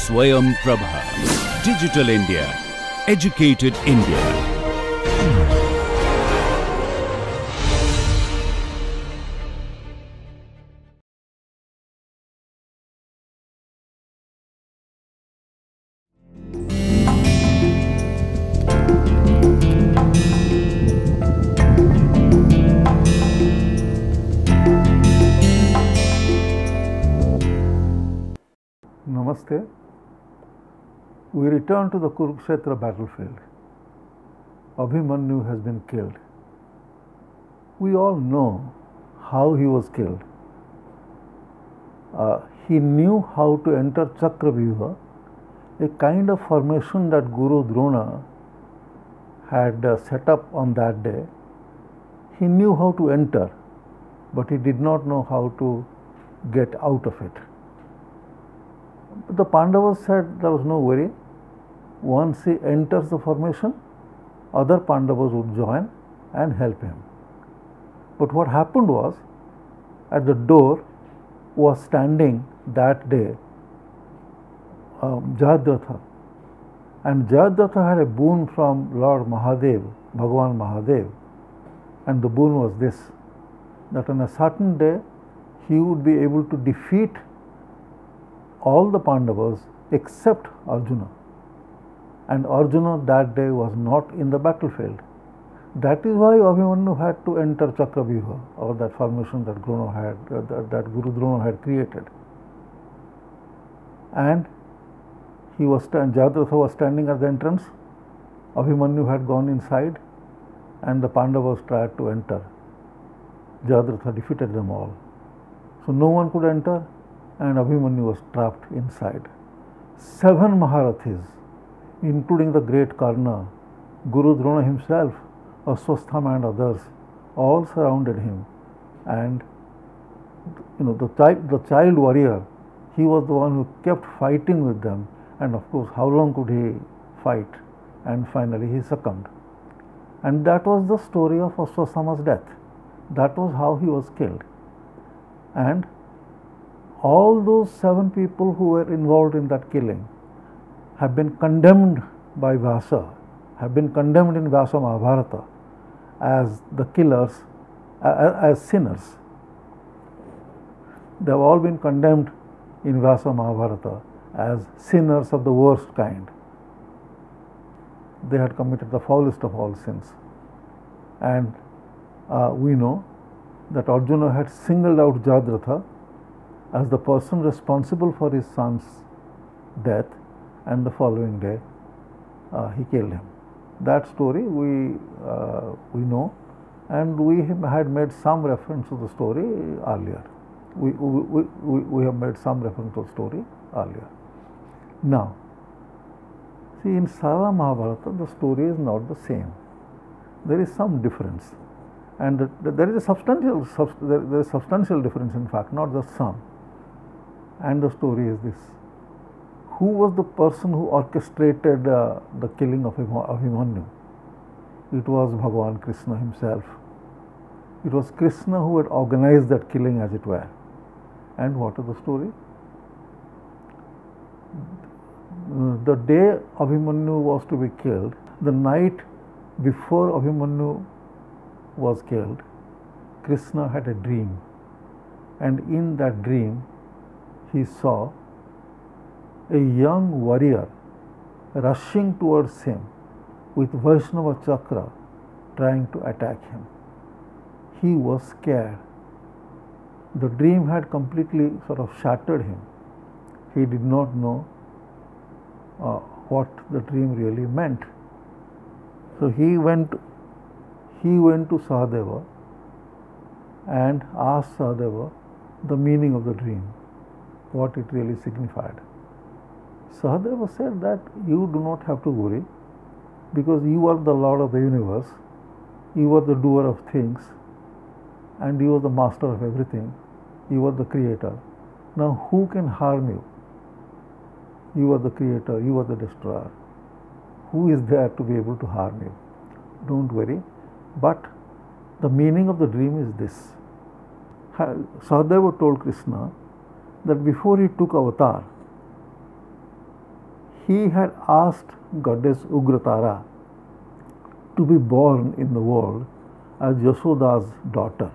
Swayam Prabha. Digital India. Educated India. Namaste. We return to the Kurukshetra battlefield. Abhimanyu has been killed. We all know how he was killed. He knew how to enter Chakravyuha, a kind of formation that Guru Drona had set up on that day. He knew how to enter, but he did not know how to get out of it. The Pandavas said there was no worry. Once he enters the formation, other Pandavas would join and help him. But what happened was, at the door was standing that day Jayadratha. And Jayadratha had a boon from Lord Mahadev, Bhagavan Mahadev. And the boon was this, that on a certain day he would be able to defeat all the Pandavas except Arjuna. And Arjuna that day was not in the battlefield. That is why Abhimanyu had to enter Chakravyuha, or that formation that Guru Drona had created. And Jayadratha was standing at the entrance. Abhimanyu had gone inside, and the Pandavas tried to enter. Jayadratha defeated them all. So no one could enter, and Abhimanyu was trapped inside. 7 Maharathis, including the great Karna, Guru Drona himself, Ashwasthama and others, all surrounded him. And the child warrior, he was the one who kept fighting with them. And of course, how long could he fight? And finally he succumbed. And that was the story of Ashwasthama's death. That was how he was killed. And all those 7 people who were involved in that killing have been condemned by Vyasa, have been condemned in Vyasa Mahabharata as the killers, as sinners. They have all been condemned in Vyasa Mahabharata as sinners of the worst kind. They had committed the foulest of all sins. And we know that Arjuna had singled out Jayadratha as the person responsible for his son's death, and the following day he killed him. That story we know, and we had made some reference to the story earlier. We have made some reference to the story earlier. Now, see, in Sarada Mahabharata the story is not the same. There is some difference, and there is a substantial difference, in fact, not just some. And the story is this: who was the person who orchestrated the killing of Abhimanyu? It was Bhagavan Krishna himself. It was Krishna who had organized that killing, as it were. And what is the story? The day Abhimanyu was to be killed, the night before Abhimanyu was killed, Krishna had a dream. And in that dream, he saw a young warrior rushing towards him with Vaishnava Chakra trying to attack him. He was scared. The dream had completely sort of shattered him. He did not know what the dream really meant. So he went to Sahadeva and asked Sahadeva the meaning of the dream, what it really signified. Sahadeva said that you do not have to worry, because you are the Lord of the universe, you are the doer of things, and you are the master of everything, you are the creator. Now who can harm you? You are the creator, you are the destroyer. Who is there to be able to harm you? Don't worry. But the meaning of the dream is this. Sahadeva told Krishna that before he took avatar, he had asked goddess Ugratara to be born in the world as Yashoda's daughter.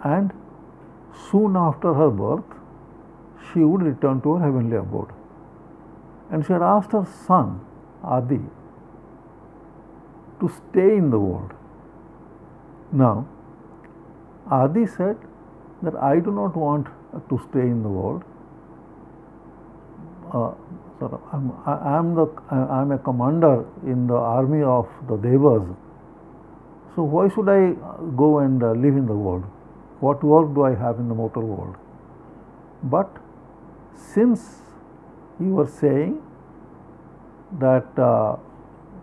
And soon after her birth, she would return to her heavenly abode. And she had asked her son, Adi, to stay in the world. Now, Adi said that I do not want to stay in the world. I am a commander in the army of the Devas. So why should I go and live in the world? What work do I have in the mortal world? But since you were saying that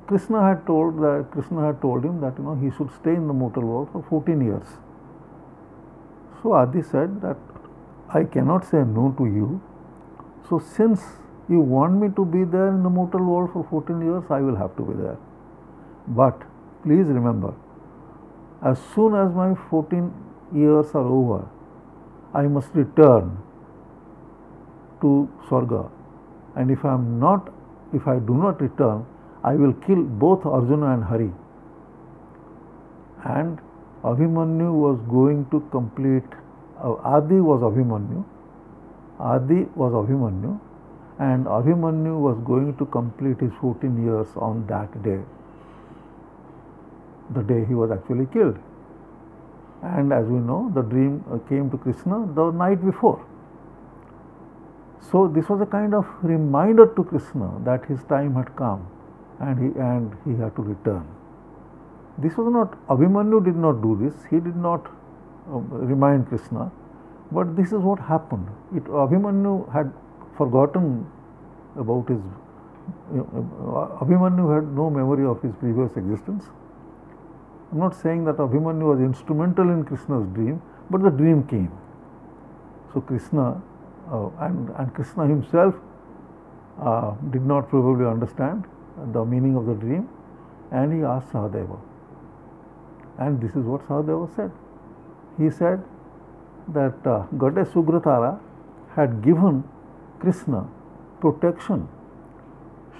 Krishna had told him that he should stay in the mortal world for 14 years. So Adi said that I cannot say no to you. So since you want me to be there in the mortal world for 14 years, I will have to be there. But please remember, as soon as my 14 years are over, I must return to Swarga. And if I do not return, I will kill both Arjuna and Hari. And Abhimanyu was going to complete, Adi was Abhimanyu, and Abhimanyu was going to complete his 14 years on that day, the day he was actually killed. And as we know, the dream came to Krishna the night before. So this was a kind of reminder to Krishna that his time had come and he had to return. This was not, Abhimanyu did not do this, he did not remind Krishna, but this is what happened. Abhimanyu had forgotten about his, Abhimanyu had no memory of his previous existence. I am not saying that Abhimanyu was instrumental in Krishna's dream, but the dream came. So Krishna and Krishna himself did not probably understand the meaning of the dream, and he asked Sahadeva. And this is what Sahadeva said. He said that goddess Ugratara had given Krishna protection.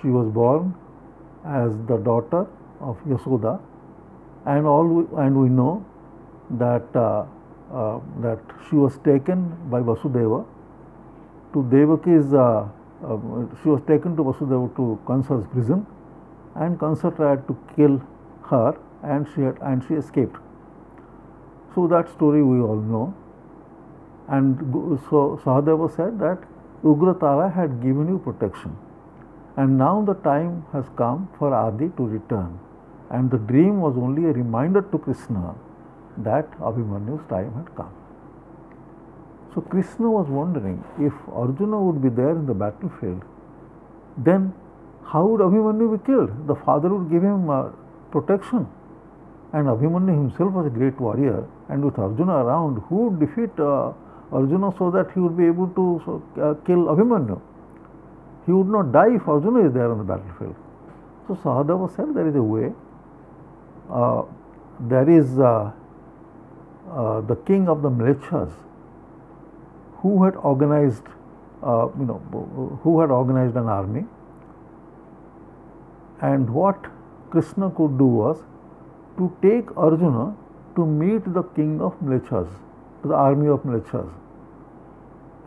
She was born as the daughter of Yashoda, and we know that that she was taken by Vasudeva to Devaki's. She was taken to Vasudeva to Kansa's prison, and Kansa tried to kill her, and she escaped. So that story we all know. And so Sahadeva said that Ugratara had given you protection, and now the time has come for Adi to return. And the dream was only a reminder to Krishna that Abhimanyu's time had come. So Krishna was wondering, if Arjuna would be there in the battlefield, then how would Abhimanyu be killed? The father would give him protection, and Abhimanyu himself was a great warrior, and with Arjuna around, who would defeat Arjuna so that he would be able to kill Abhimanyu? He would not die if Arjuna is there on the battlefield. So Sahadeva said there is a way. There is the king of the Mlechas, who had organized, who had organized an army, and what Krishna could do was to take Arjuna to meet the king of Mlechas, the army of Mlechas,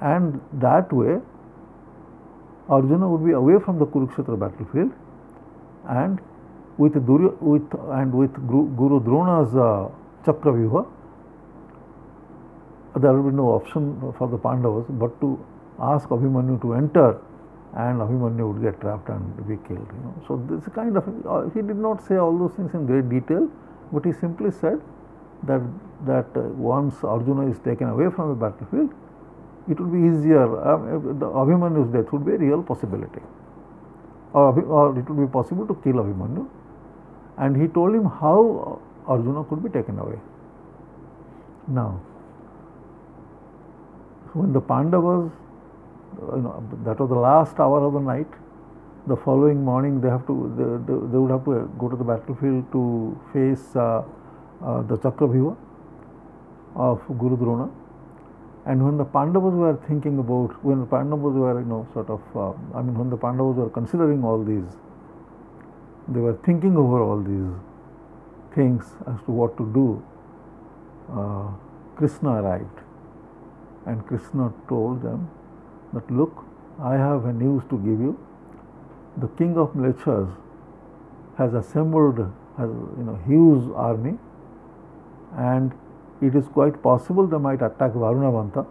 and that way Arjuna would be away from the Kurukshetra battlefield, and with Guru Drona's Chakravyuha, there will be no option for the Pandavas but to ask Abhimanyu to enter, and Abhimanyu would get trapped and be killed. So this kind of, he did not say all those things in great detail, but he simply said that once Arjuna is taken away from the battlefield, it would be easier. The Abhimanyu's death would be a real possibility, or it would be possible to kill Abhimanyu. And he told him how Arjuna could be taken away. Now, when the Pandavas, that was the last hour of the night, the following morning they would have to go to the battlefield to face the Chakravyuha of Guru Drona. And when the Pandavas were thinking about, when the Pandavas were, when the Pandavas were considering all these, they were thinking over all these things as to what to do, Krishna arrived. And Krishna told them that, look, I have a news to give you. The king of Mlechas has assembled a huge army, and it is quite possible they might attack Varunavanta.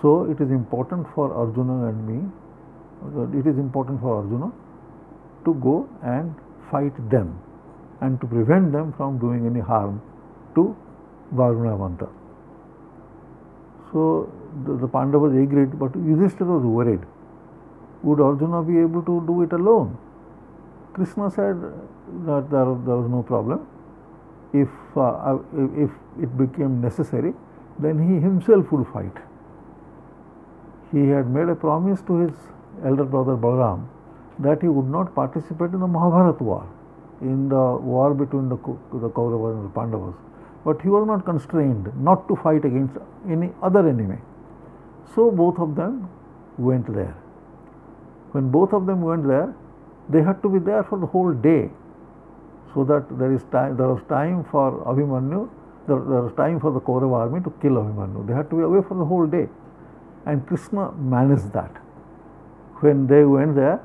So it is important for Arjuna and me, it is important for Arjuna to go and fight them and to prevent them from doing any harm to Varunavanta. So the Pandavas agreed, but Yudhishthira was worried. Would Arjuna be able to do it alone? Krishna said that there was no problem. If it became necessary, then he himself would fight. He had made a promise to his elder brother Balaram that he would not participate in the Mahabharata war, in the war between the Kauravas and the Pandavas. But he was not constrained not to fight against any other enemy. So both of them went there. When both of them went there, they had to be there for the whole day, so that there was time for Abhimanyu, there was time for the Kaurava army to kill Abhimanyu. They had to be away for the whole day. And Krishna managed that. When they went there,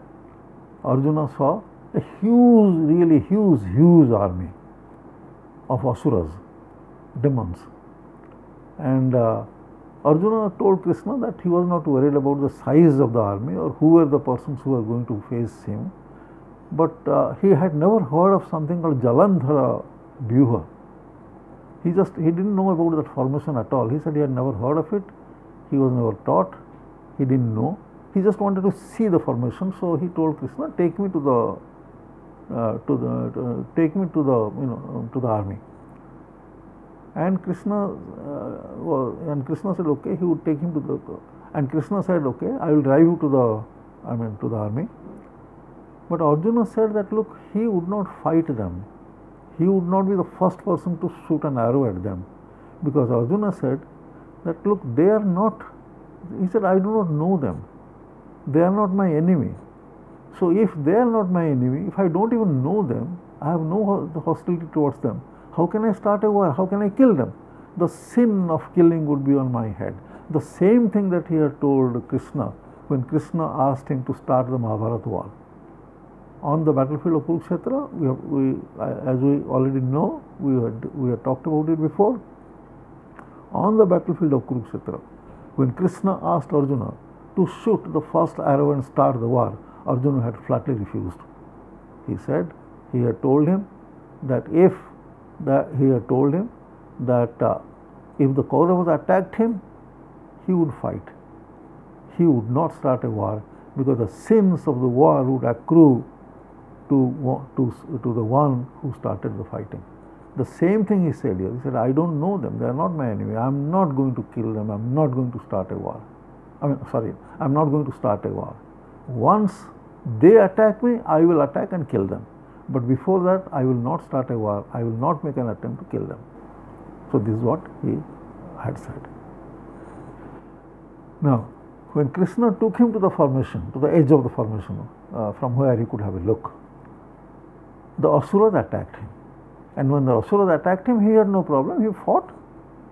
Arjuna saw a huge, really huge army of asuras, demons. And Arjuna told Krishna that he was not worried about the size of the army or who were the persons who were going to face him. But he had never heard of something called Jalandhara Vyuha. He didn't know about that formation at all. He said he had never heard of it. He was never taught. He didn't know. He just wanted to see the formation. So he told Krishna, take me to the army. And Krishna said okay. He would take him to the. And Krishna said okay, I will drive you to the army. But Arjuna said that, look, he would not fight them. He would not be the first person to shoot an arrow at them. Because Arjuna said that, look, they are not, he said, I do not know them. They are not my enemy. So if they are not my enemy, if I don't even know them, I have no hostility towards them, how can I start a war? How can I kill them? The sin of killing would be on my head. The same thing that he had told Krishna when Krishna asked him to start the Mahabharata war. On the battlefield of Kurukshetra, as we already know, we had talked about it before. On the battlefield of Kurukshetra, when Krishna asked Arjuna to shoot the first arrow and start the war, Arjuna had flatly refused. He said he had told him that if the Kauravas attacked him, he would fight. He would not start a war because the sins of the war would accrue to the one who started the fighting. The same thing he said here. He said, I don't know them. They are not my enemy. I am not going to kill them. I am not going to start a war. I am not going to start a war. Once they attack me, I will attack and kill them. But before that, I will not start a war. I will not make an attempt to kill them. So this is what he had said. Now, when Krishna took him to the formation, to the edge of the formation, from where he could have a look, the Asuras attacked him. And when the Asuras attacked him, he had no problem. He fought,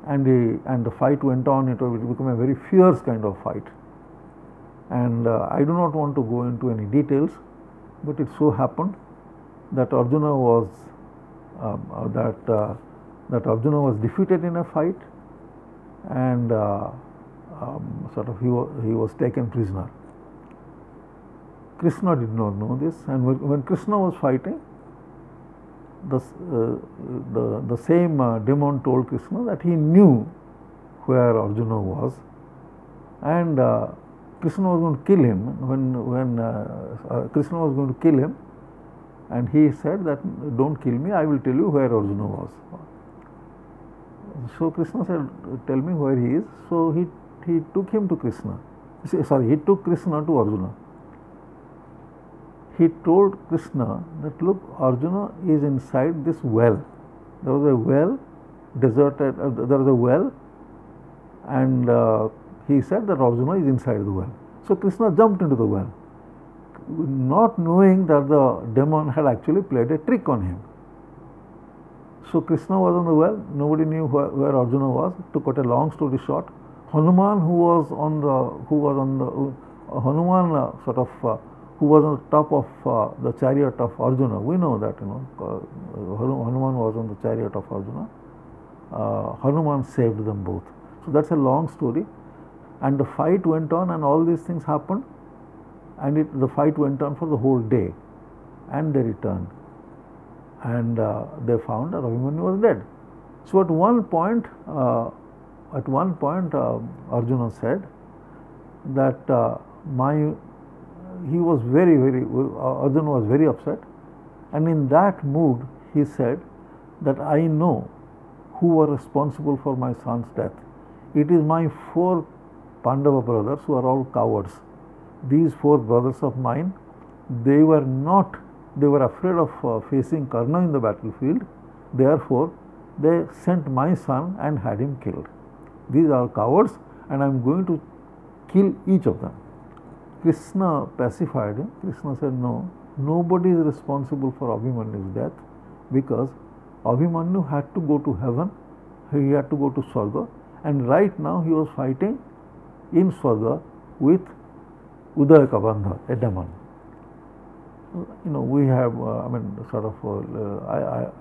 and the fight went on. It became a very fierce kind of fight. And I do not want to go into any details, but it so happened that Arjuna was defeated in a fight, and he was taken prisoner. Krishna did not know this, and when Krishna was fighting, the same demon told Krishna that he knew where Arjuna was, and Krishna was going to kill him. When Krishna was going to kill him, and he said that, don't kill me, I will tell you where Arjuna was. So Krishna said, tell me where he is. So he took him to Krishna. He took Krishna to Arjuna. He told Krishna that, look, Arjuna is inside this well. There was a well, deserted, there was a well, and he said that Arjuna is inside the well. So Krishna jumped into the well, not knowing that the demon had actually played a trick on him. So Krishna was on the well, nobody knew where Arjuna was. To cut a long story short, Hanuman, who was on the top of the chariot of Arjuna. We know that, Hanuman was on the chariot of Arjuna. Hanuman saved them both. So that's a long story, and the fight went on, and all these things happened, and the fight went on for the whole day, and they returned, and they found that Abhimanyu was dead. So at one point, Arjuna said that Arjuna was very upset, and in that mood he said that I know who were responsible for my son's death. It is my 4 Pandava brothers who are all cowards. These 4 brothers of mine, they were afraid of facing Karna in the battlefield. Therefore, they sent my son and had him killed. These are cowards, and I am going to kill each of them. Krishna pacified him. Krishna said, no, nobody is responsible for Abhimanyu's death, because Abhimanyu had to go to heaven, he had to go to Swarga, and right now he was fighting in Swarga with Udayakabandha, a demon. We have,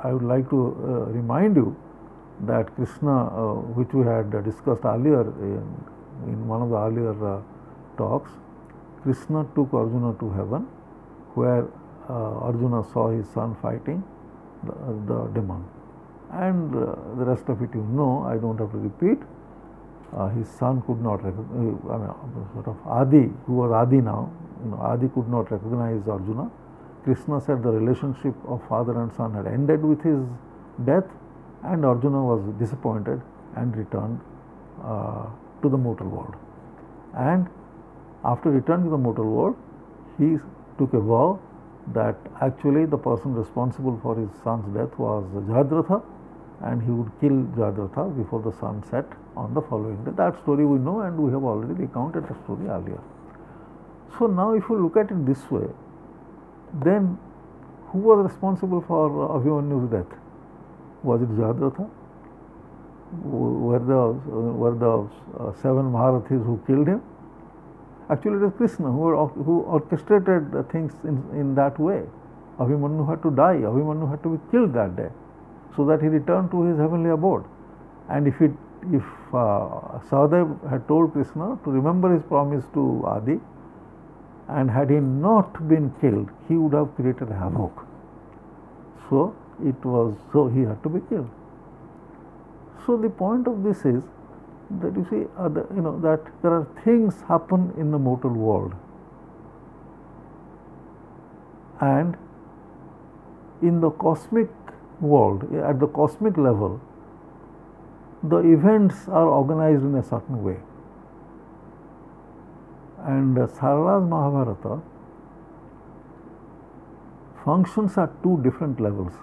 I would like to remind you that Krishna, which we had discussed earlier in one of the earlier talks, Krishna took Arjuna to heaven, where Arjuna saw his son fighting the demon, and the rest of it you know, I don't have to repeat. His son could not recognize, Adi, who was Adi now, Adi could not recognize Arjuna. Krishna said the relationship of father and son had ended with his death, and Arjuna was disappointed and returned to the mortal world. And after returning to the mortal world, he took a vow that actually the person responsible for his son's death was Jayadratha, and he would kill Jayadratha before the sun set on the following day. That story we know, and we have already recounted the story earlier. So now if you look at it this way, then who was responsible for Abhimanyu's death? Was it Jayadratha? Were the 7 Maharathis who killed him? Actually, it was Krishna who orchestrated the things in that way. Abhimanyu had to die, Abhimanyu had to be killed that day, so that he returned to his heavenly abode. And if Sahadev had told Krishna to remember his promise to Adi, and had he not been killed, he would have created havoc. So he had to be killed. So the point of this is that you see, that there are things happen in the mortal world, and in the cosmic world, at the cosmic level, the events are organized in a certain way. And Sarala's Mahabharata functions at 2 different levels.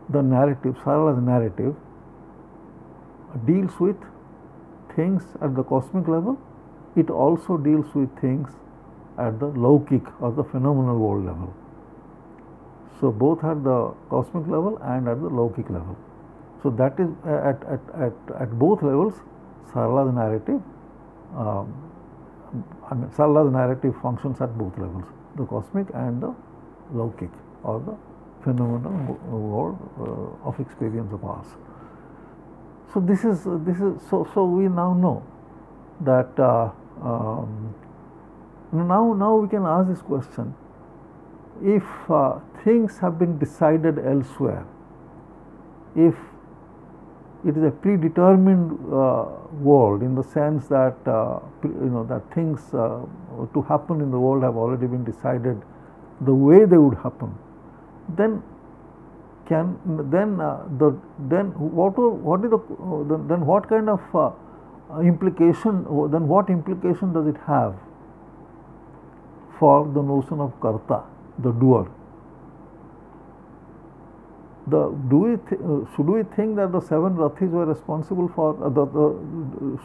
The narrative, Sarala's narrative, deals with things at the cosmic level. It also deals with things at the Laukik or the phenomenal world level. So both at the cosmic level and at the Laukik level. So that is at both levels, Sarala's narrative. Sarala's narrative functions at both levels, the cosmic and the Laukik, or the phenomenal world of experience of ours. So this is so we now know that now we can ask this question: if things have been decided elsewhere, if it is a predetermined world, in the sense that that things to happen in the world have already been decided the way they would happen, then what kind of implication? Then what implication does it have for the notion of karta, the doer? should we think that the 7 Rathis were responsible for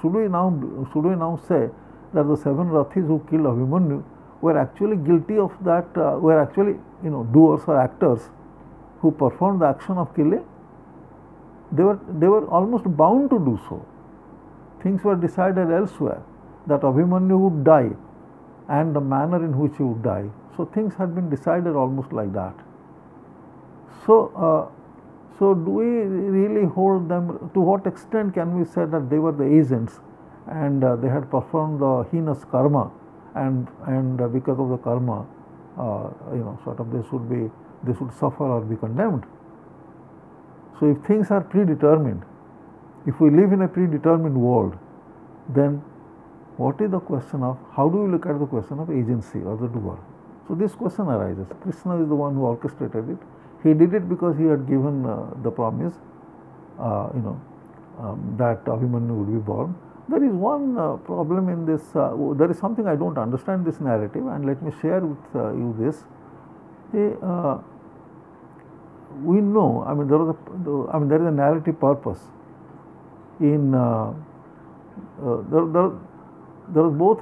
should we now say that the 7 Rathis who killed Abhimanyu were actually guilty of that, were actually doers or actors who performed the action of killing? They were almost bound to do so. Things were decided elsewhere that Abhimanyu would die and the manner in which he would die. So things had been decided almost like that. So do we really hold them? To what extent can we say that they were the agents and they had performed the heinous karma, and because of the karma, sort of they should suffer or be condemned? So if things are predetermined, if we live in a predetermined world, then what is the question of, how do we look at the question of agency or the doer? So this question arises. Krishna is the one who orchestrated it. He did it because he had given the promise, that Abhimanyu would be born. There is one problem in this. There is something I don't understand this narrative, and let me share with you this. We know. I mean, there is a narrative purpose in there is both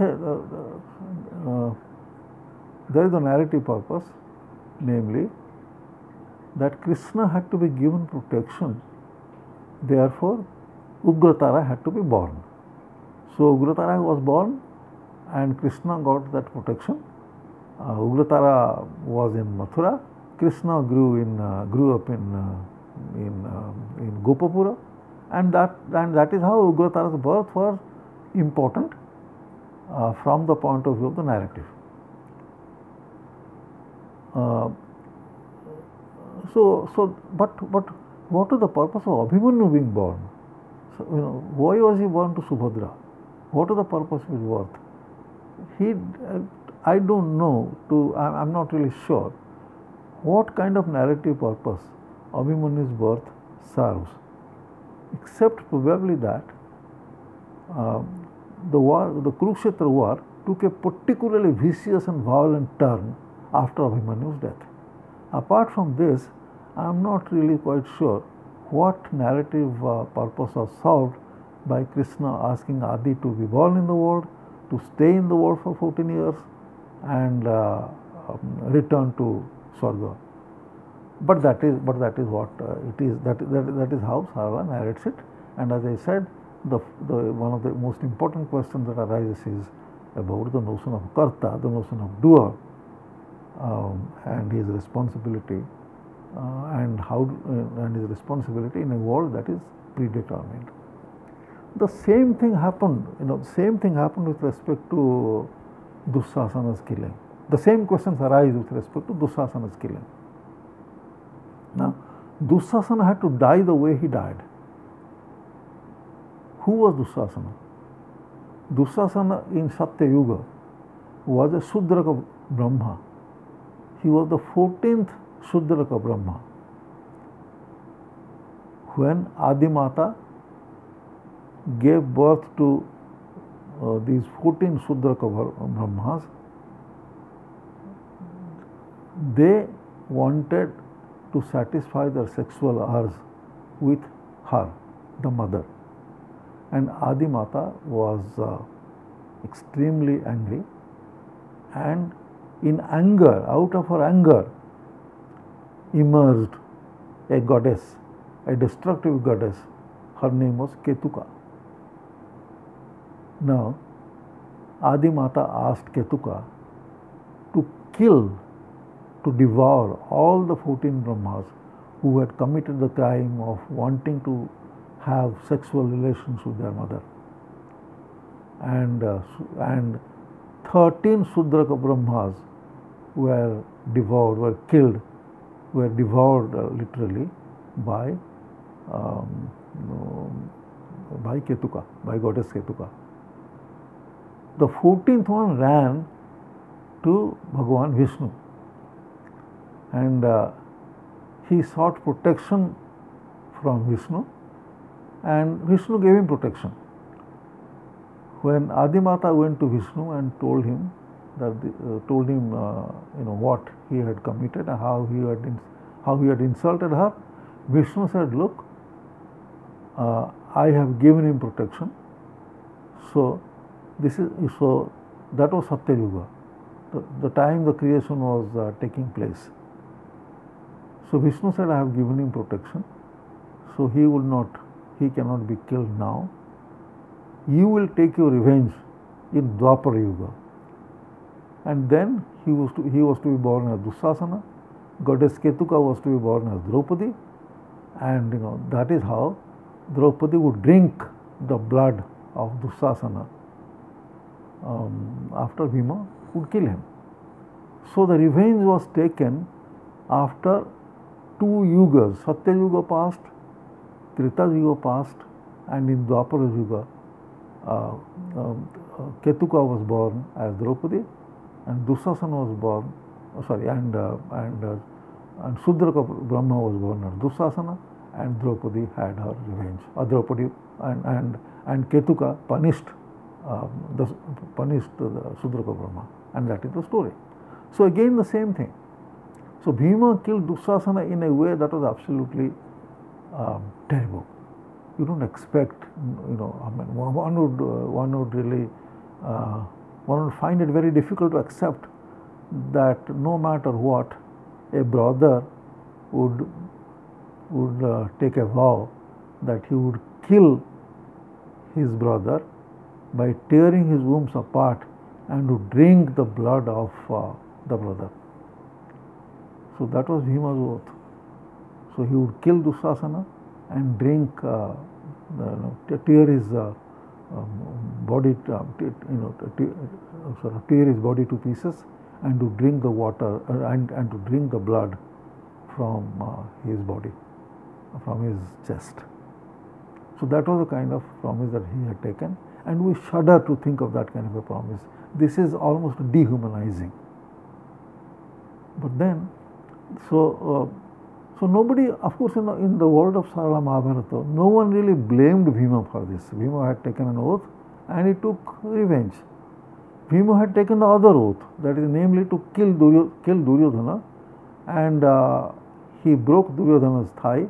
there is a narrative purpose, namely that Krishna had to be given protection, therefore Ugratara had to be born. So Ugratara was born and Krishna got that protection. Ugratara was in Mathura. Krishna grew up in Gopapura, and that is how Ugratara's birth was important from the point of view of the narrative. But what is the purpose of Abhimanyu being born? So, why was he born to Subhadra? What is the purpose of his birth? I don't know. I'm not really sure what kind of narrative purpose Abhimanyu's birth serves, except probably that the Kurukshetra war took a particularly vicious and violent turn after Abhimanyu's death. Apart from this, I am not really quite sure what narrative purpose was served by Krishna asking Adi to be born in the world, to stay in the world for 14 years and return to Swarga. But that is what it is. That is how Sarala narrates it. And as I said, one of the most important questions that arises is about the notion of karta, the notion of doer, and his responsibility, and his responsibility in a world that is predetermined. The same thing happened. Same thing happened with respect to Dussasana's killing. The same questions arise with respect to Dussasana's killing. Now, Dussasana had to die the way he died. Who was Dussasana? Dussasana in Satya Yuga was a Sudraka Brahma. He was the 14th Sudraka Brahma. When Adimata gave birth to these 14 Sudraka Brahmas, they wanted to satisfy their sexual urge with her, the mother. And Adimata was extremely angry, and in anger, out of her anger, emerged a goddess, a destructive goddess. Her name was Ketuka. Now, Adimata asked Ketuka to kill, to devour all the 14 Brahmas who had committed the crime of wanting to have sexual relations with their mother. And 13 Sudraka Brahmas were devoured, were killed, were devoured literally by Ketuka, by goddess Ketuka. The 14th one ran to Bhagavan Vishnu, and he sought protection from Vishnu, and Vishnu gave him protection. When Adimata went to Vishnu and told him that what he had committed and how he had insulted her, Vishnu said, look, I have given him protection. So so that was Satya Yuga, the time the creation was taking place. So Vishnu said, I have given him protection, so he cannot be killed now. You will take your revenge in Dwapara Yuga. And then he was to be born as Dusasana. Goddess Ketuka was to be born as Draupadi, and that is how Draupadi would drink the blood of Dusasana after Bhima would kill him. So the revenge was taken after 2 yugas. Satya Yuga passed, Treta Yuga passed, and in Dwapara Yuga, Ketuka was born as Draupadi, and Dusasana was born. And Sudraka Brahma was born as Dusasana, and Draupadi had her revenge. Draupadi and Ketuka punished the Sudraka Brahma, and that is the story. So again the same thing. So Bhima killed Dusasana in a way that was absolutely terrible. You don't expect, one would really, one would find it very difficult to accept that no matter what, a brother would take a vow that he would kill his brother by tearing his wombs apart and would drink the blood of the brother. So that was Bhima's oath. So he would kill Dusasana and drink, tear his body, tear his body to pieces, and to drink the water and to drink the blood from his body, from his chest. So that was the kind of promise that he had taken, and we shudder to think of that kind of a promise. This is almost dehumanizing. But then, so nobody, of course, in the world of Sarala Mahabharata, no one really blamed Bhima for this. Bhima had taken an oath and he took revenge. Bhima had taken the other oath, that is, namely to kill Duryodhana, and he broke Duryodhana's thigh,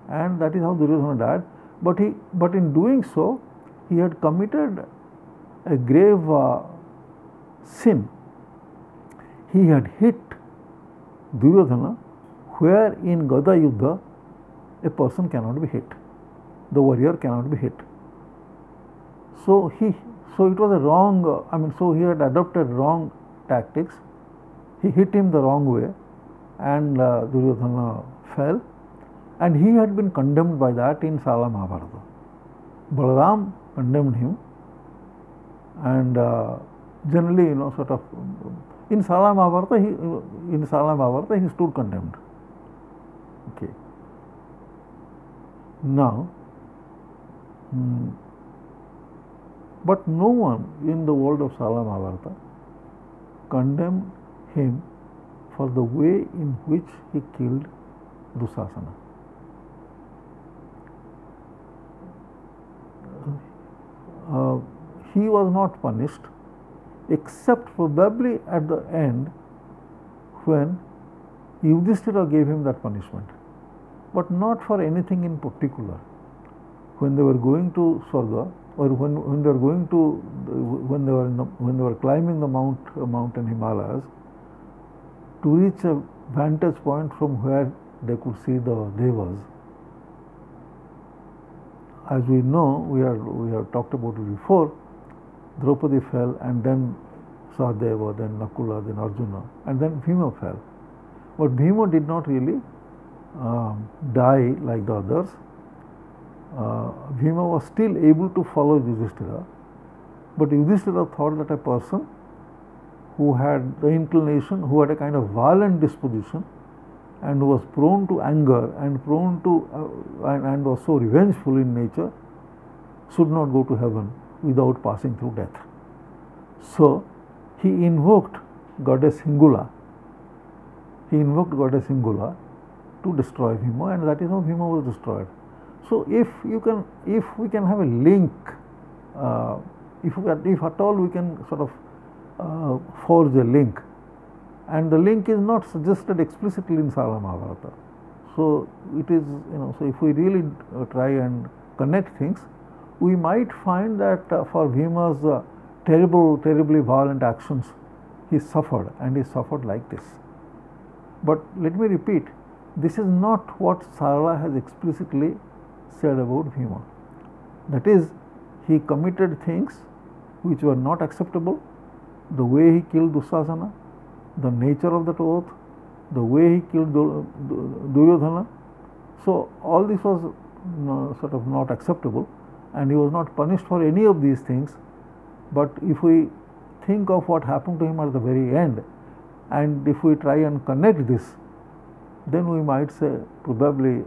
and that is how Duryodhana died. But in doing so, he had committed a grave sin. He had hit Duryodhana where in Gada Yuddha a person cannot be hit, the warrior cannot be hit. So it was a wrong, so he had adopted wrong tactics. He hit him the wrong way, and Duryodhana fell, and he had been condemned by that in Sarala Mahabharata. Balaram condemned him, and generally, in Sarala Mahabharata he stood condemned. Okay. Now, but no one in the world of Sarala Mahabharata condemned him for the way in which he killed Dusasana. He was not punished, except probably at the end when Yudhishthira gave him that punishment, but not for anything in particular. When they were going to Swarga, or when they were climbing the mountain Himalayas, to reach a vantage point from where they could see the Devas. As we know, we have talked about it before, Draupadi fell, and then Sahadeva, then Nakula, then Arjuna, and then Bhima fell. But Bhima did not really die like the others. Bhima was still able to follow Yudhishthira, but Yudhishthira thought that a person who had the inclination, who had a kind of violent disposition, and was prone to anger and prone to and was so revengeful in nature, should not go to heaven without passing through death. So he invoked goddess Hingula. He invoked goddess Hingula to destroy Bhima, and that is how Bhima was destroyed. So if we can have a link, if at all we can sort of forge a link, and the link is not suggested explicitly in Sarala Mahabharata. So it is, so if we really try and connect things, we might find that for Bhima's terribly violent actions, he suffered, and he suffered like this. But let me repeat, this is not what Sarala has explicitly said about Bhima. That is, he committed things which were not acceptable, the way he killed Dussasana, the nature of that oath, the way he killed Duryodhana. So all this was sort of not acceptable, and he was not punished for any of these things. But if we think of what happened to him at the very end, and if we try and connect this, then we might say probably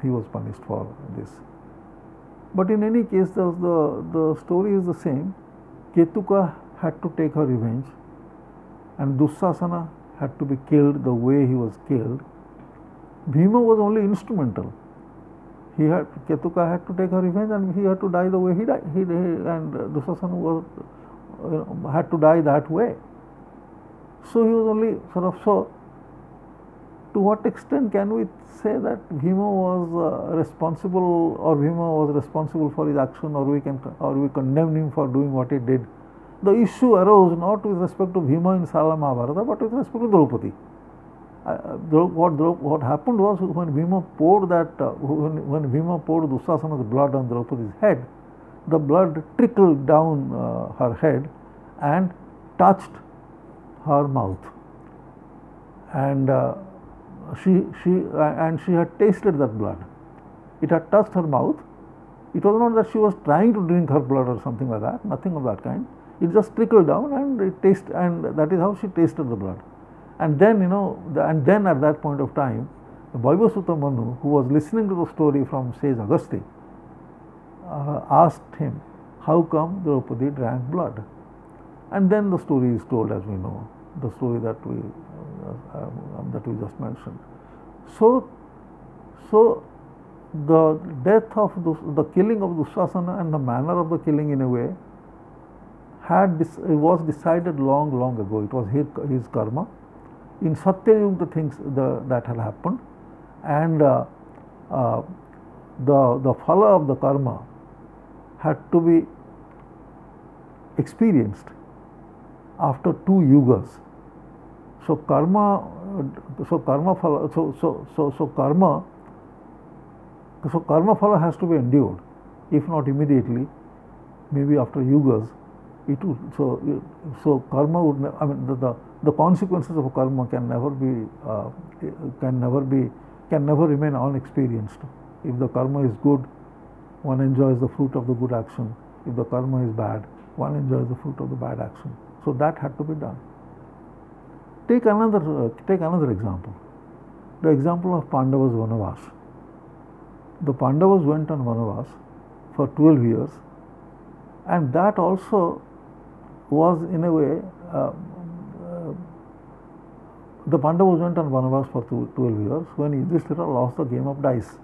he was punished for this. But in any case, the story is the same. Ketuka had to take her revenge, and Dussasana had to be killed the way he was killed. Bhima was only instrumental. Ketuka had to take her revenge, and he had to die the way he died. And Dussasana was, had to die that way. So he was only so. To what extent can we say that Bhima was responsible, or Bhima was responsible for his action, or we condemn him for doing what he did? The issue arose not with respect to Bhima in Sarala Mahabharata, but with respect to Draupadi. What happened was, when Bhima poured when Bhima poured Dussasana's blood on Draupadi's head, the blood trickled down her head and touched her mouth, and she had tasted that blood. It had touched her mouth. It was not that she was trying to drink her blood or something like that. Nothing of that kind. It just trickled down, and and that is how she tasted the blood. And then, at that point of time, the Vaivasutta Manu, who was listening to the story from sage Agastya, asked him, how come Draupadi drank blood? And then the story is told, as we know, the story that we just mentioned. So the death of the killing of Dussasana and the manner of the killing, in a way, was decided long ago. It was his karma. In Satyayug, the things that had happened, and the phala of the karma had to be experienced after 2 yugas. So karma phala has to be endured, if not immediately, maybe after yugas. It would, so karma would, the consequences of karma can never remain unexperienced. If the karma is good, one enjoys the fruit of the good action. If the karma is bad, one enjoys the fruit of the bad action. So that had to be done. Take another example. The example of Pandavas' Vanavas. The Pandavas went on Vanavas for 12 years, and that also was, in a way, the Pandavas went on Vanavas for 12 years when Yudhishthira lost the game of dice.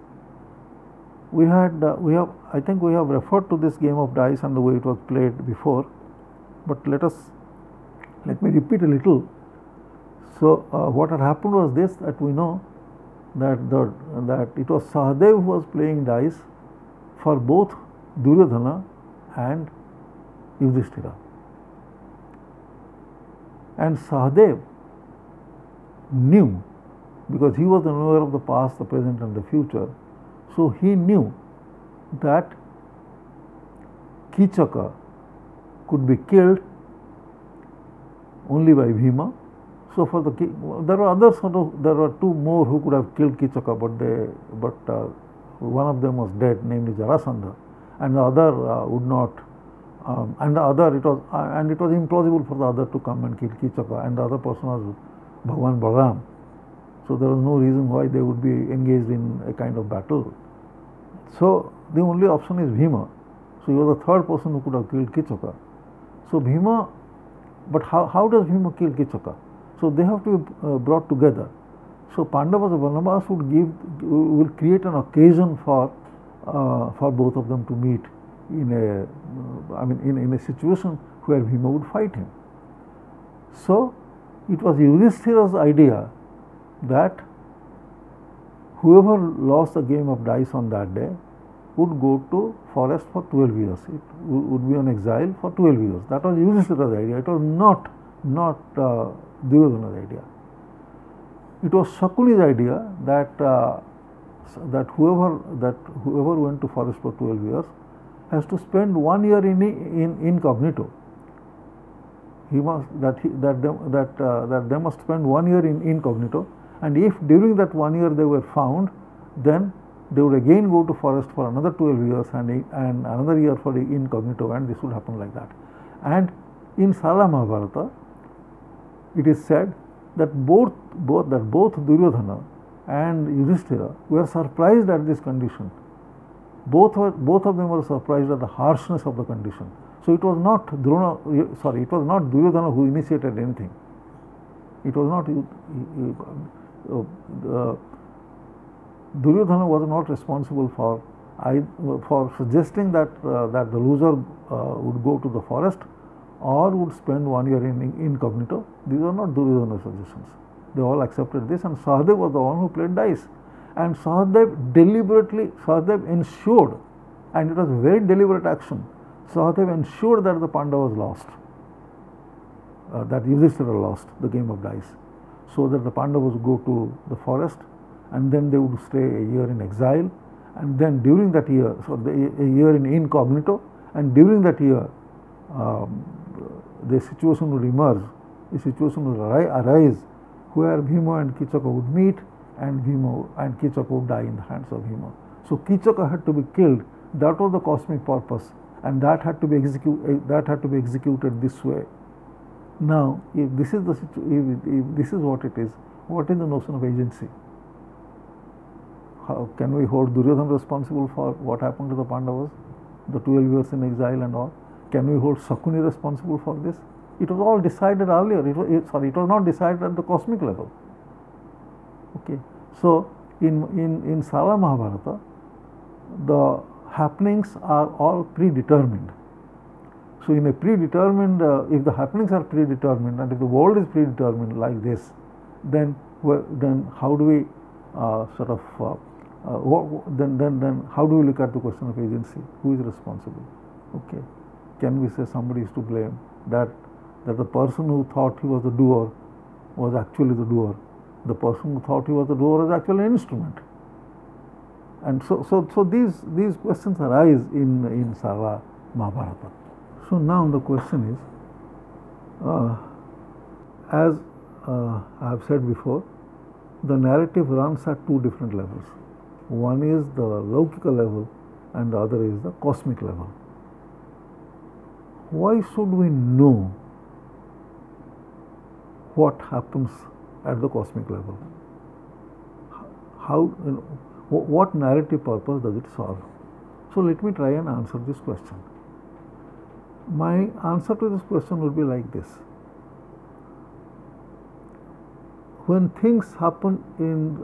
I think we have referred to this game of dice and the way it was played before, but let me repeat a little. So what had happened was this, that we know that it was Sahadev who was playing dice for both Duryodhana and Yudhishthira. And Sahadev knew, because he was the knower of the past, the present and the future, so he knew that Kichaka could be killed only by Bhima. So there were 2 more who could have killed Kichaka, but one of them was dead, namely Jarasandha, and the other would not. And it was implausible for the other to come and kill Kichaka, and the other person was Bhagwan Balaram. So there was no reason why they would be engaged in a kind of battle. So the only option is Bhima. So he was the 3rd person who could have killed Kichaka. So Bhima, but how does Bhima kill Kichaka? So they have to be brought together. So Pandavas of Vanavas will create an occasion for both of them to meet in a situation where Bhima would fight him. So it was Yudhishthira's idea that whoever lost the game of dice on that day would go to forest for 12 years. It would be on exile for 12 years. That was Yudhishthira's idea. It was not Duryodhana's idea. It was Shakuni's idea that that whoever went to forest for 12 years has to spend 1 year in incognito. He must that they must spend 1 year in incognito, and if during that 1 year they were found, then they would again go to forest for another 12 years and another year for the incognito, and this would happen like that. And in Sarala Mahabharata, it is said that both Duryodhana and Yudhishthira were surprised at this condition. Both of them were surprised at the harshness of the condition. So it was not Duryodhana who initiated anything. It was not Duryodhana was not responsible for suggesting that the loser would go to the forest or would spend 1 year in incognito. These are not Duryodhana's suggestions. They all accepted this, and Sahadev was the one who played dice. And Sahadev ensured, and it was a very deliberate action, Sahadev ensured that the Pandavas lost, that Yudhishthira lost the game of dice, so that the Pandavas go to the forest, and then they would stay a year in exile, and then during that year, a year in incognito, and during that year the situation would emerge, a situation would arise where Bhima and Kichaka would meet, and Bhima and Kichaka would die in the hands of Bhima. So Kichaka had to be killed. That was the cosmic purpose, and that had to be executed this way. Now, if this is what it is, what is the notion of agency? How can we hold Duryodhana responsible for what happened to the Pandavas, the 12 years in exile and all? Can we hold Shakuni responsible for this? It was all decided earlier. It was not decided at the cosmic level. Okay. So in Sarala Mahabharata, the happenings are all predetermined. So in a predetermined, if the happenings are predetermined, and if the world is predetermined like this, then how do we then how do we look at the question of agency? Who is responsible? Okay. Can we say somebody is to blame? That the person who thought he was the doer was actually the doer. The person who thought he was the doer was actually an instrument. And so these questions arise in Sarala Mahabharata. So now the question is, as I have said before, the narrative runs at two different levels. One is the Laukika level, and the other is the cosmic level. Why should we know what happens at the cosmic level? How, what narrative purpose does it serve? So let me try and answer this question. My answer to this question would be like this. When things happen in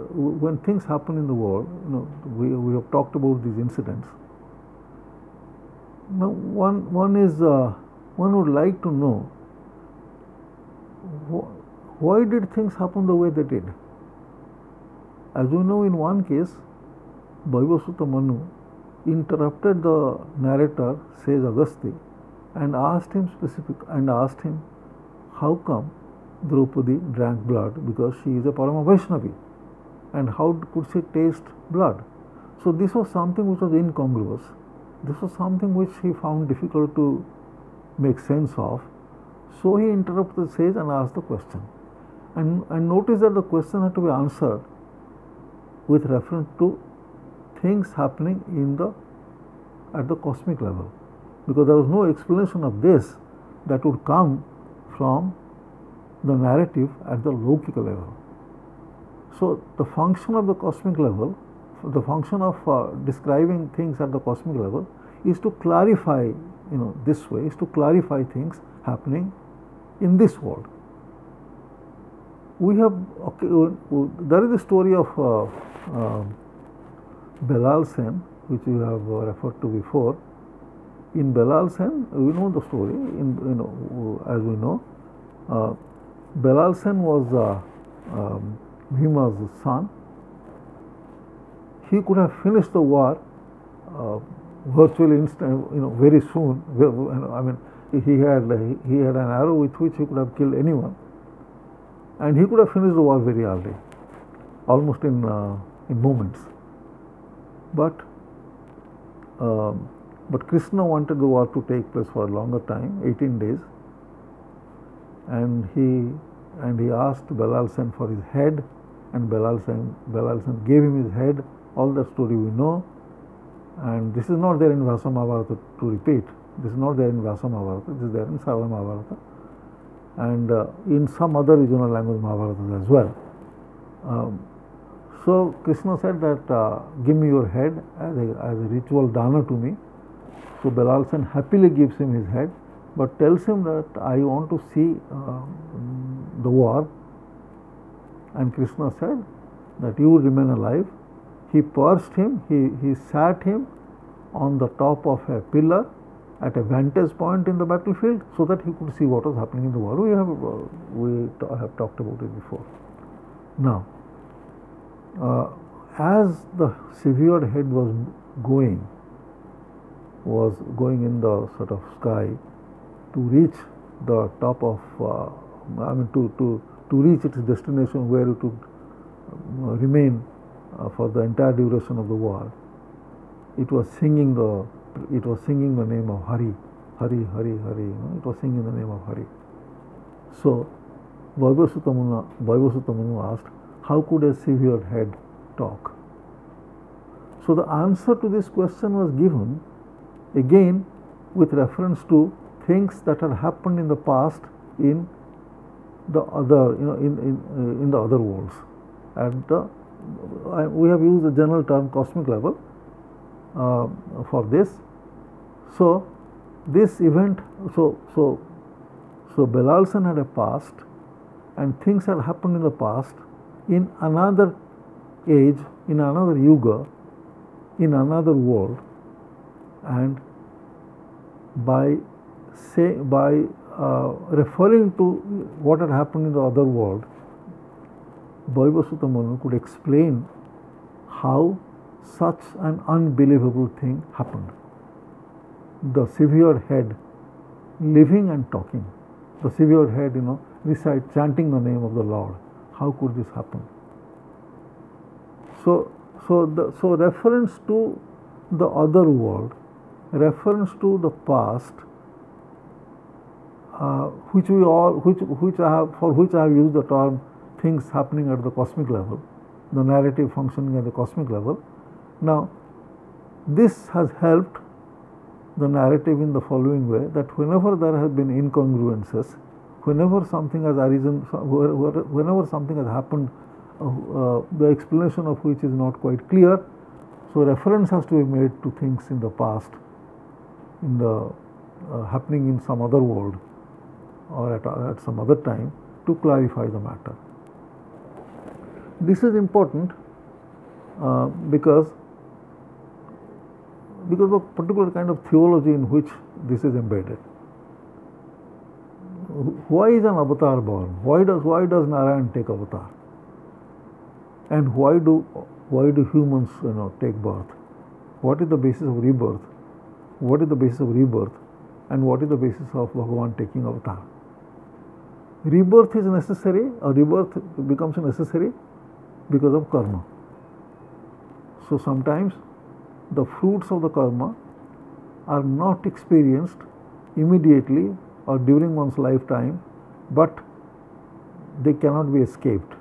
the world, we have talked about these incidents. Now, one would like to know why did things happen the way they did. As we know, in one case, Vaivasvata Manu interrupted the narrator, says Agastya, and asked him how come Draupadi drank blood, because she is a Parama Vaishnavi, and how could she taste blood? So this was something which was incongruous. This was something which he found difficult to make sense of. So he interrupted the sage and asked the question. And notice that the question had to be answered with reference to things happening at the cosmic level, because there was no explanation of this that would come from the narrative at the Laukika level. So the function of the cosmic level, the function of describing things at the cosmic level, is to clarify, this way, is to clarify things happening in this world. We have, there is a story of Belal Sen, which we have referred to before. In Belal Sen, we know the story. As we know, Belal Sen was Bhima's son, he could have finished the war virtually very soon. I mean, he had an arrow with which he could have killed anyone, and he could have finished the war very early, almost in moments. But Krishna wanted the war to take place for a longer time, 18 days, and he asked Belalsan for his head, and Belalsan gave him his head. All that story we know, and this is not there in Vyasa Mahabharata to repeat. This is not there in Vyasa Mahabharata. This is there in Sarada Mahabharata, and in some other regional language Mahabharatas as well. So Krishna said that give me your head as a ritual dana to me. So Belalsan happily gives him his head, but tells him that I want to see the war. And Krishna said that you will remain alive. He perched him, he sat him on the top of a pillar at a vantage point in the battlefield, so that he could see what was happening in the war. We have talked about it before. Now, as the severed head was going in the sort of sky to reach the top of, to reach its destination where it would remain for the entire duration of the war, it was singing the name of Hari, Hari, Hari, Hari. It was singing the name of Hari. So Vaibhasutta Munu asked, how could a severed head talk? So the answer to this question was given again with reference to things that had happened in the past in the other, in the other worlds. And we have used the general term cosmic level for this. So this event, so Belalsan had a past, and things had happened in the past in another age, in another yuga, in another world, and by referring to what had happened in the other world, Vaibhasutta Manu could explain how such an unbelievable thing happened. The severed head living and talking. The severed head, chanting the name of the Lord. How could this happen? So reference to the other world, reference to the past, for which I have used the term things happening at the cosmic level, the narrative functioning at the cosmic level. Now, this has helped the narrative in the following way, that whenever there have been incongruences, whenever something has arisen, whenever something has happened, the explanation of which is not quite clear, so reference has to be made to things in the past, in the happening in some other world or at some other time, to clarify the matter. This is important because of a particular kind of theology in which this is embedded. Why is an avatar born? Why does Narayan take avatar? And why do humans take birth? What is the basis of rebirth? What is the basis of rebirth? And what is the basis of Bhagavan taking avatar? Rebirth is necessary, or rebirth becomes necessary because of karma. So sometimes the fruits of the karma are not experienced immediately or during one's lifetime, but they cannot be escaped.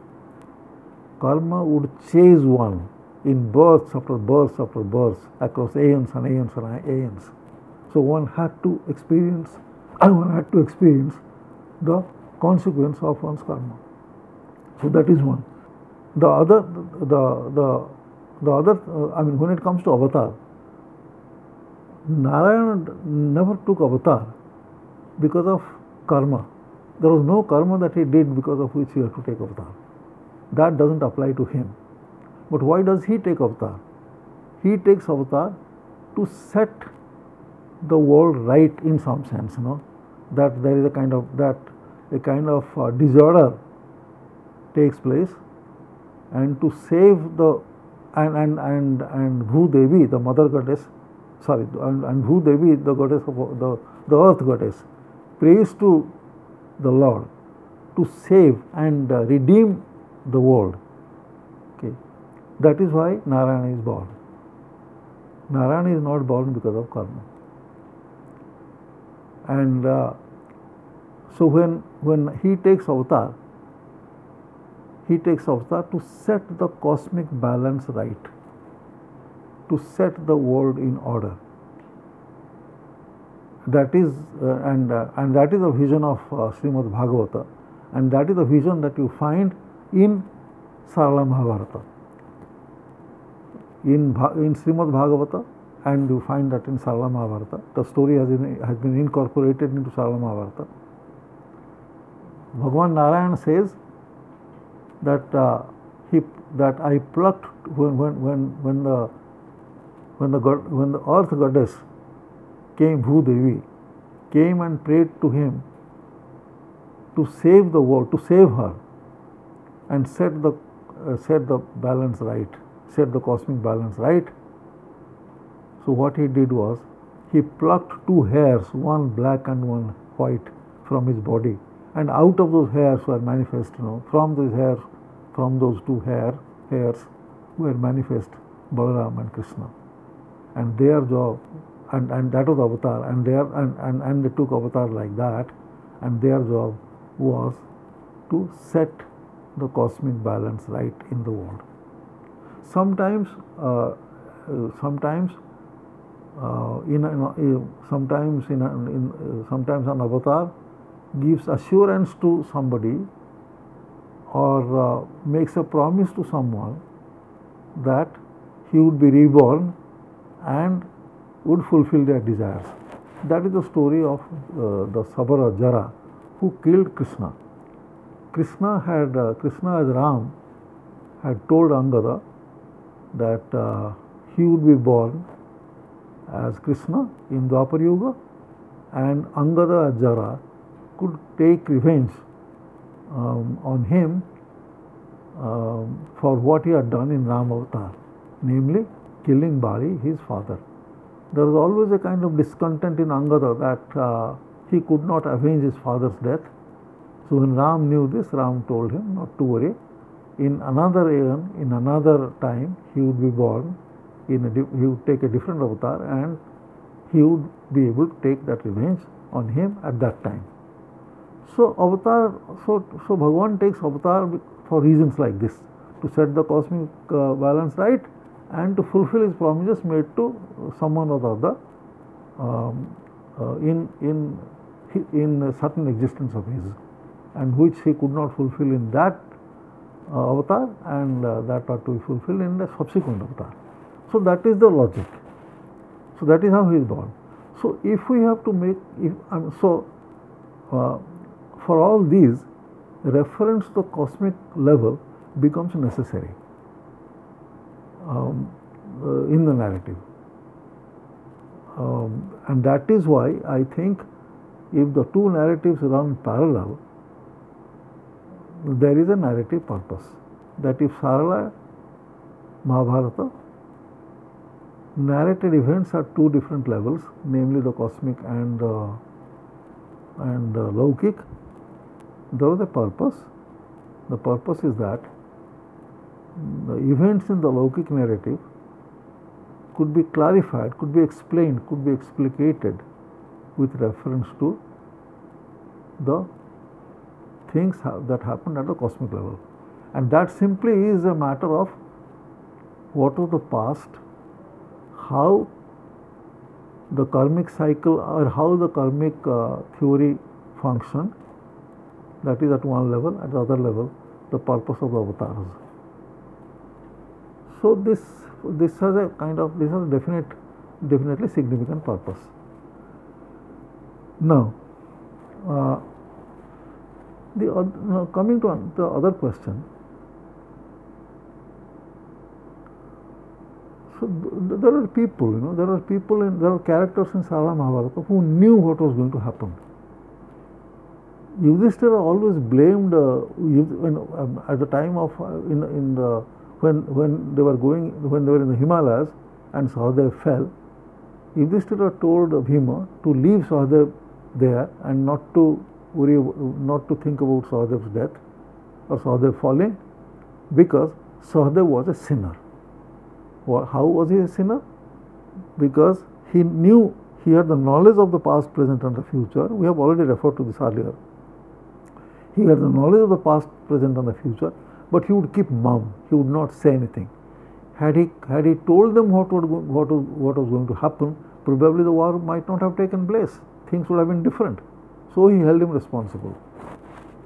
Karma would chase one in births after births after births across aeons and aeons and aeons. So one had to experience the consequence of one's karma. So that is one. The other, when it comes to avatar, Narayana never took avatar because of karma. There was no karma that he did because of which he had to take avatar. That doesn't apply to him. But why does he take avatar? He takes avatar to set the world right in some sense, that there is a kind of disorder takes place, and to save the and Bhudevi, the mother goddess, sorry, and Bhudevi, the goddess of the earth goddess, prays to the Lord to save and redeem the world. Okay, that is why Narayana is born. Narayana is not born because of karma. And so when he takes avatar to set the cosmic balance right, to set the world in order. That is and that is a vision of Srimad Bhagavata, and that is a vision that you find in Sarala Mahabharata, in Srimad Bhagavata, and you find that in Sarala Mahabharata. The story has been incorporated into Sarala Mahabharata. Bhagavan Narayana says that that I plucked when the earth goddess came, Bhudevi came and prayed to him to save the world, to save her, and set the balance right, set the cosmic balance right. So what he did was he plucked two hairs, one black and one white, from his body, and out of those hairs were manifest, from those hairs, from those two hairs were manifest Balaram and Krishna, and their job, and that was avatar, and they took avatar like that, and their job was to set the cosmic balance right in the world. Sometimes an avatar gives assurance to somebody or makes a promise to someone that he would be reborn and would fulfill their desires. That is the story of the Sabara Jara, who killed Krishna. Krishna as Ram had told Angada that he would be born as Krishna in Dwapar Yuga, and Angada as Jara could take revenge on him for what he had done in Ram Avatar, namely killing Bali, his father. There was always a kind of discontent in Angada that he could not avenge his father's death. So when Ram knew this, Ram told him not to worry. In another aeon, in another time, he would be born. He would take a different avatar, and he would be able to take that revenge on him at that time. So avatar, so Bhagavan takes avatar for reasons like this, to set the cosmic balance right, and to fulfill his promises made to someone or the other in a certain existence of his, and which he could not fulfill in that avatar, and that ought to be fulfilled in the subsequent avatar. So that is the logic. So that is how he is born. So if we have to make, for all these, reference to the cosmic level becomes necessary in the narrative, and that is why I think if the two narratives run parallel, there is a narrative purpose. That if Sarala Mahabharata narrated events at two different levels, namely the cosmic and Laukik, there was a purpose. The purpose is that the events in the Laukik narrative could be clarified, could be explained, could be explicated with reference to the things that happened at the cosmic level. And that simply is a matter of what was the past, how the karmic cycle or how the karmic theory functioned, that is at one level. At the other level, the purpose of the avatars. So this has a kind of, this has a definitely significant purpose. Now, coming to the other question. So there are people, there are characters in Sarala Mahabharata who knew what was going to happen. Yudhishthira always blamed at the time of in the when they were in the Himalayas and Sahadev fell, Yudhishthira told Bhima to leave Sahadev there and not to think about Sahadev's death or Sahadev falling, because Sahadev was a sinner. How was he a sinner? Because he knew, he had the knowledge of the past, present and the future. We have already referred to this earlier. He had the knowledge of the past, present and the future, but he would keep mum. He would not say anything. Had he told them what was going to happen, probably the war might not have taken place. Things would have been different. So he held him responsible.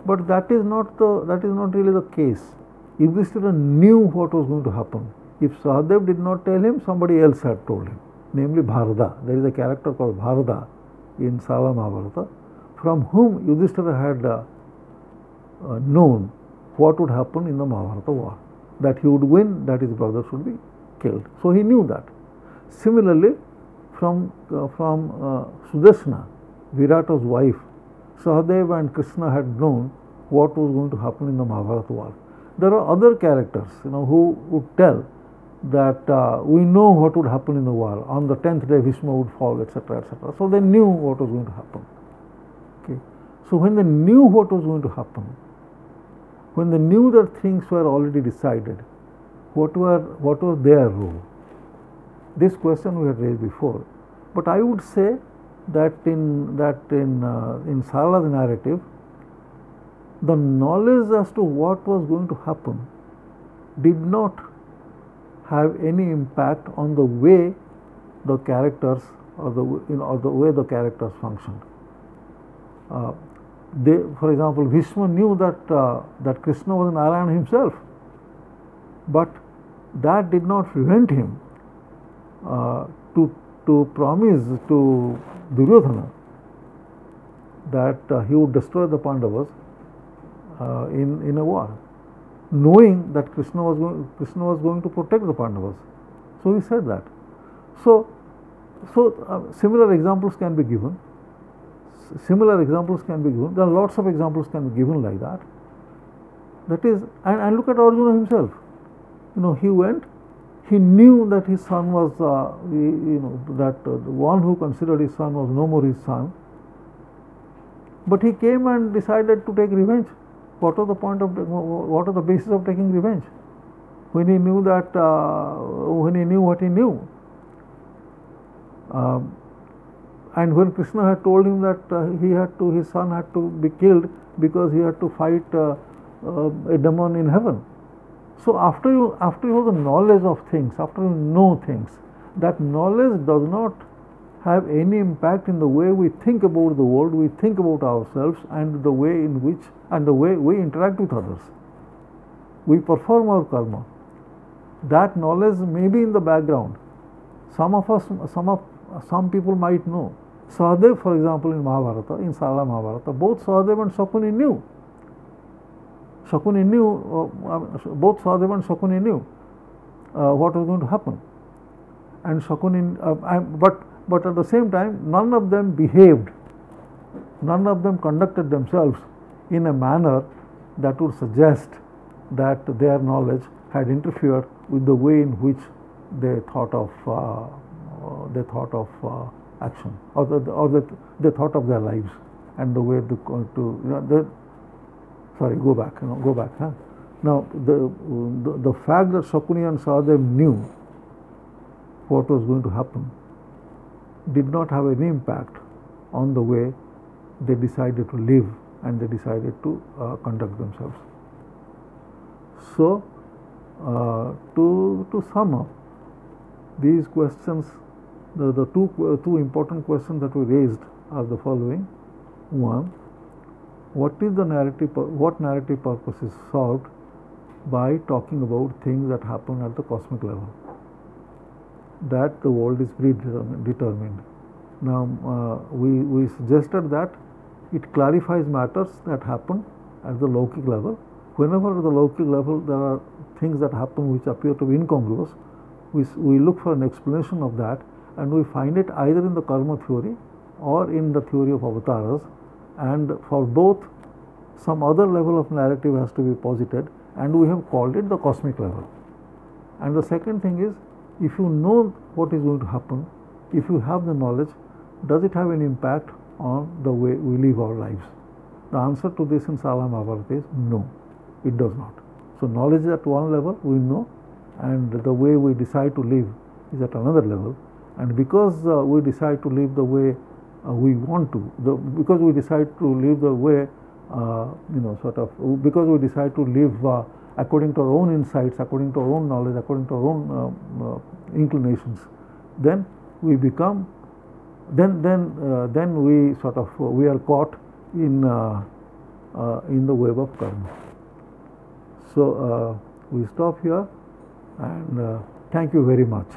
But that is not really the case. Yudhishthira knew what was going to happen. If Sahadev did not tell him, somebody else had told him, namely Bharata. There is a character called Bharata in Sala Mahabharata, from whom Yudhishthira had known what would happen in the Mahabharata war, that he would win, that his brother should be killed. So he knew that. Similarly, from Sudarshana, Virata's wife, Sahadev and Krishna had known what was going to happen in the Mahabharata war. There are other characters, who would tell that we know what would happen in the war. On the 10th day, Bhishma would fall, etc., etc. So they knew what was going to happen. Okay. So when they knew what was going to happen, when they knew that things were already decided, what was their role? This question we had raised before, but I would say that in Sarala's narrative, the knowledge as to what was going to happen did not have any impact on the way the characters or the way the characters functioned. For example, Bhishma knew that Krishna was Narayana himself, but that did not prevent him to promise to Duryodhana that he would destroy the Pandavas in a war, knowing that Krishna was going to protect the Pandavas. So he said that. So similar examples can be given. There are lots of examples can be given like that. That is, and look at Arjuna himself. He went. He knew that his son was, that the one who considered his son was no more his son. But he came and decided to take revenge. What was the basis of taking revenge? When he knew when he knew what he knew. And when Krishna had told him that his son had to be killed because he had to fight a demon in heaven. So after you have the knowledge of things, after you know things, that knowledge does not have any impact in the way we think about the world, we think about ourselves, and the way we interact with others. We perform our karma. That knowledge may be in the background. Some people might know. Sahadev, for example, in Mahabharata, in Sarala Mahabharata, both Sahadev and Shakuni knew. Both Sahadev and Shakuni knew what was going to happen. And Shakuni, but at the same time, none of them behaved, none of them conducted themselves in a manner that would suggest that their knowledge had interfered with the way in which they thought of action, or they thought of their lives and the way go back. Huh? Now the fact that Shakuni and Sahadev knew what was going to happen did not have any impact on the way they decided to live and they decided to conduct themselves. So to sum up these questions, the two important questions that we raised are the following. One, what narrative purpose is solved by talking about things that happen at the cosmic level, that the world is predetermined. Now we suggested that it clarifies matters that happen at the Lokik level. Whenever at the Lokik level there are things that happen which appear to be incongruous, we look for an explanation of that, and we find it either in the karma theory or in the theory of avatars, and for both some other level of narrative has to be posited, and we have called it the cosmic level. And the second thing is, if you know what is going to happen, if you have the knowledge, does it have an impact on the way we live our lives? The answer to this in Sala Mahabharata is no, it does not. So knowledge is at one level, we know, and the way we decide to live is at another level. And because we decide to live the way we want to, because we decide to live the way, because we decide to live according to our own insights, according to our own knowledge, according to our own inclinations, then we become, then we we are caught in the web of karma. So we stop here, and thank you very much.